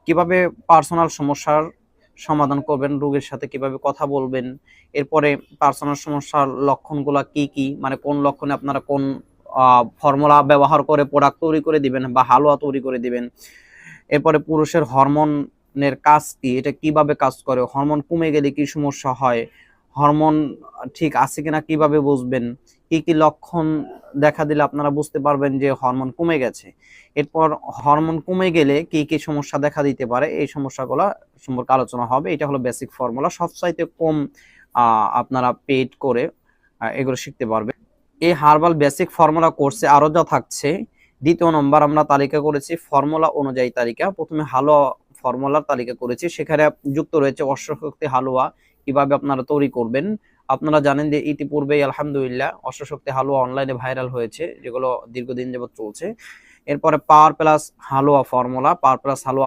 কিভাবে পার্সোনাল সমস্যার সমাধান করবেন, রোগীর সাথে কিভাবে কথা বলবেন, এরপরে পার্সোনাল সমস্যার লক্ষণগুলা কি কি, মানে কোন লক্ষণে আপনারা কোন ফর্মুলা ব্যবহার করে প্রোডাক্ট তৈরি করে দিবেন বা হালুয়া তৈরি করে দিবেন। এরপরে পুরুষের হরমোনের কাজ কি, এটা কিভাবে কাজ করে, হরমোন কমে গেলে কি সমস্যা হয়, হরমোন ঠিক আছে কিনা কিভাবে বুঝবেন, কি কি লক্ষণ দেখা দিলে আপনারা বুঝতে পারবেন যে হরমোন কমে গেছে। এরপর হরমোন কমে গেলে কি কি সমস্যা দেখা দিতে পারে, এই সমস্যাগুলো সম্পর্কে আলোচনা হবে। এটা হলো বেসিক ফর্মুলা, সবচাইতে কম আপনারা পেইড করে এগুলো শিখতে পারবেন। এই হার্বাল বেসিক ফর্মুলা কোর্সে আরো যা থাকছে, দ্বিতীয় নম্বর আমরা তালিকা করেছি ফর্মুলা অনুযায়ী তালিকা। প্রথমে হালুয়া ফর্মুলার তালিকা করেছি, সেখানে যুক্ত রয়েছে অশ্বশক্তি হালুয়া, কিভাবে আপনারা তৈরি করবেন। আপনারা জানেন যে ইতিপূর্বেই আলহামদুলিল্লাহ অশ্বশক্তি হালুয়া অনলাইনে ভাইরাল হয়েছে, যেগুলো দীর্ঘদিন যাবত চলছে। এরপরে পাওয়ার প্লাস হালুয়া ফর্মুলা, পাওয়ার প্লাস হালুয়া